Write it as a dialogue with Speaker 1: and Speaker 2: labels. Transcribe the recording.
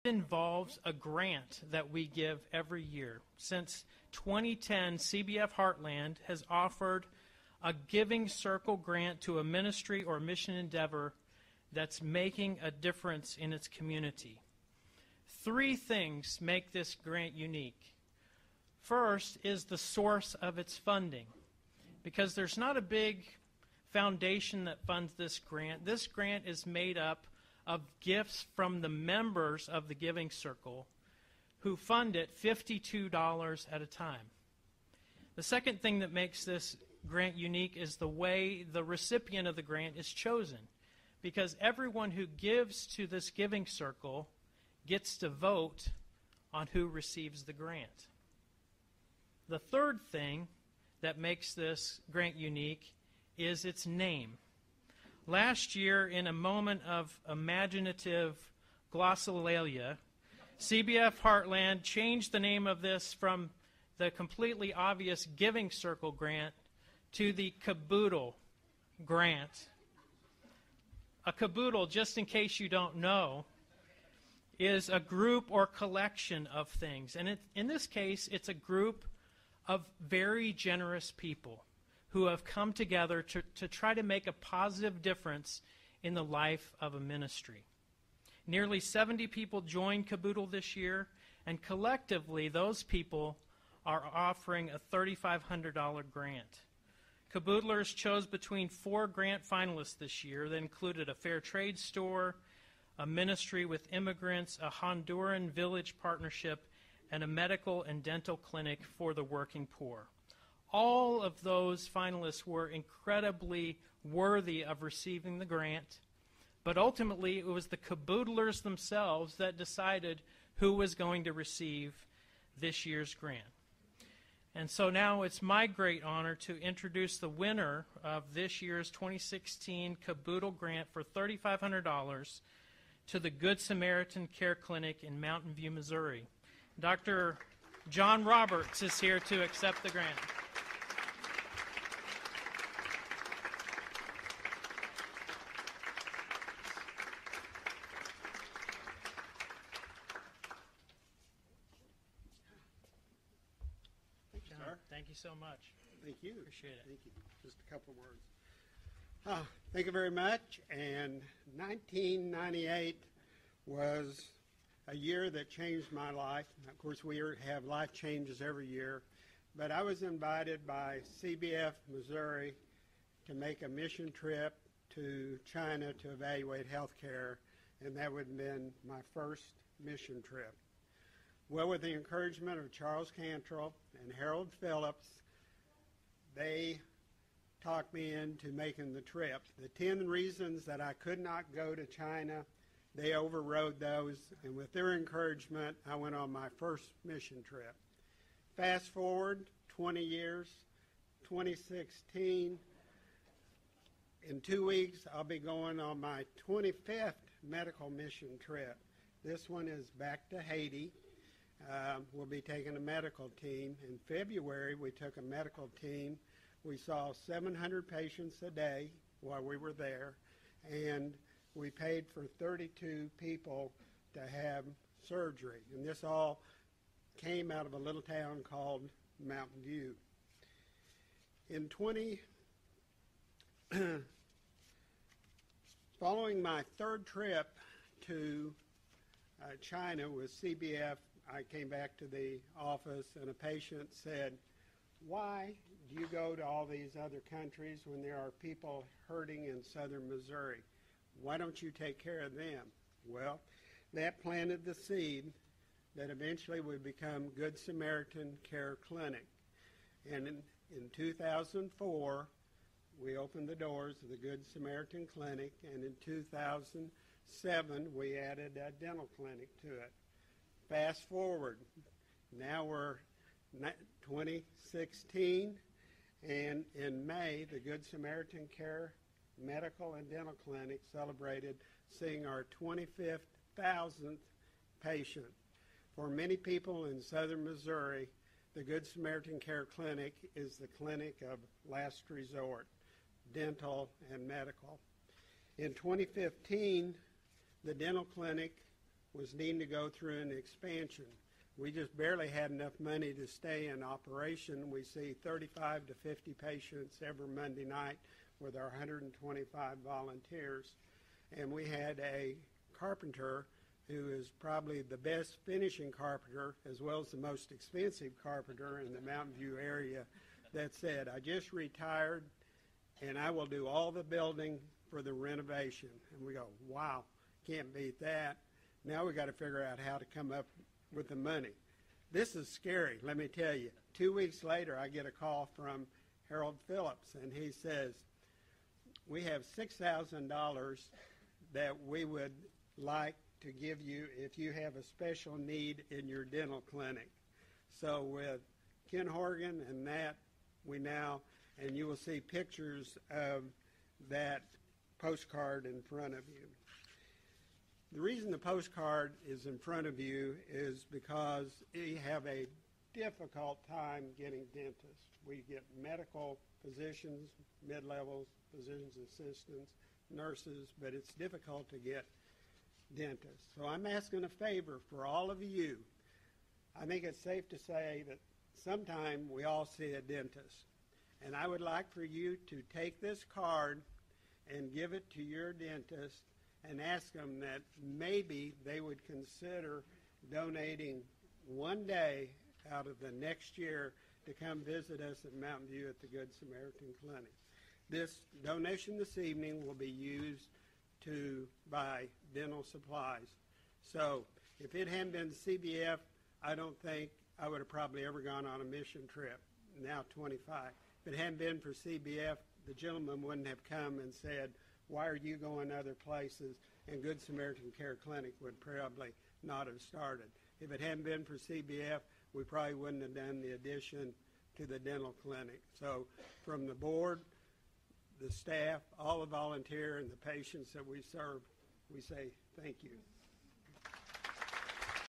Speaker 1: involves a grant that we give every year. Since 2010, CBF Heartland has offered a Giving Circle grant to a ministry or mission endeavor that's making a difference in its community. 3 things make this grant unique. First is the source of its funding, because there's not a big foundation that funds this grant. This grant is made up of gifts from the members of the Giving Circle who fund it $52 at a time. The second thing that makes this grant unique is the way the recipient of the grant is chosen, because everyone who gives to this Giving Circle gets to vote on who receives the grant. The third thing that makes this grant unique is its name. Last year, in a moment of imaginative glossolalia, CBF Heartland changed the name of this from the completely obvious Giving Circle grant to the Caboodle grant. A caboodle, just in case you don't know, is a group or collection of things. And in this case, it's a group of very generous people who have come together to try to make a positive difference in the life of a ministry. Nearly 70 people joined Caboodle this year, and collectively those people are offering a $3,500 grant. Caboodlers chose between 4 grant finalists this year that included a fair trade store, a ministry with immigrants, a Honduran village partnership, and a medical and dental clinic for the working poor. All of those finalists were incredibly worthy of receiving the grant, but ultimately it was the Caboodlers themselves that decided who was going to receive this year's grant. And so now it's my great honor to introduce the winner of this year's 2016 Caboodle grant for $3,500 to the Good Samaritan Care Clinic in Mountain View, Missouri. Dr. Jon Roberts is here to accept the grant. Thank you so much.
Speaker 2: Thank you.
Speaker 1: Appreciate it.
Speaker 2: Thank you. Just a couple words. Thank you very much. And 1998 was a year that changed my life. Of course, we have life changes every year. But I was invited by CBF Missouri to make a mission trip to China to evaluate health care, and that would have been my first mission trip. Well, with the encouragement of Charles Cantrell and Harold Phillips, they talked me into making the trip. The 10 reasons that I could not go to China, they overrode those, and with their encouragement, I went on my first mission trip. Fast forward 20 years, 2016, in 2 weeks, I'll be going on my 25th medical mission trip. This one is back to Haiti. We'll be taking a medical team. In February, we took a medical team. We saw 700 patients a day while we were there, and we paid for 32 people to have surgery. And this all came out of a little town called Mountain View. Following my third trip to China with CBF, I came back to the office and a patient said, "Why do you go to all these other countries when there are people hurting in southern Missouri? Why don't you take care of them?" Well, that planted the seed that eventually would become Good Samaritan Care Clinic. And in 2004, we opened the doors of the Good Samaritan Clinic, and in 2007, we added a dental clinic to it. Fast forward, now we're 2016, and in May, the Good Samaritan Care Medical and Dental Clinic celebrated seeing our 25,000th patient. For many people in southern Missouri, the Good Samaritan Care Clinic is the clinic of last resort, dental and medical. In 2015, the dental clinic was needing to go through an expansion. We just barely had enough money to stay in operation. We see 35 to 50 patients every Monday night with our 125 volunteers. And we had a carpenter who is probably the best finishing carpenter as well as the most expensive carpenter in the Mountain View area that said, I just retired and I will do all the building for the renovation. And we go, wow, can't beat that. Now we got to figure out how to come up with the money. This is scary, let me tell you. 2 weeks later, I get a call from Harold Phillips, and he says, we have $6,000 that we would like to give you if you have a special need in your dental clinic. So with Ken Horgan and that, we now, and you will see pictures of that postcard in front of you. The reason the postcard is in front of you is because we have a difficult time getting dentists. We get medical physicians, mid-levels, physicians assistants, nurses, but it's difficult to get dentists. So I'm asking a favor for all of you. I think it's safe to say that sometime we all see a dentist. And I would like for you to take this card and give it to your dentist and ask them that maybe they would consider donating one day out of the next year to come visit us at Mountain View at the Good Samaritan Clinic. This donation this evening will be used to buy dental supplies. So if it hadn't been CBF, I don't think I would have probably ever gone on a mission trip, now 25. If it hadn't been for CBF, the gentleman wouldn't have come and said, why are you going other places? And Good Samaritan Care Clinic would probably not have started. If it hadn't been for CBF, we probably wouldn't have done the addition to the dental clinic. So from the board, the staff, all the volunteer, and the patients that we serve, we say thank you.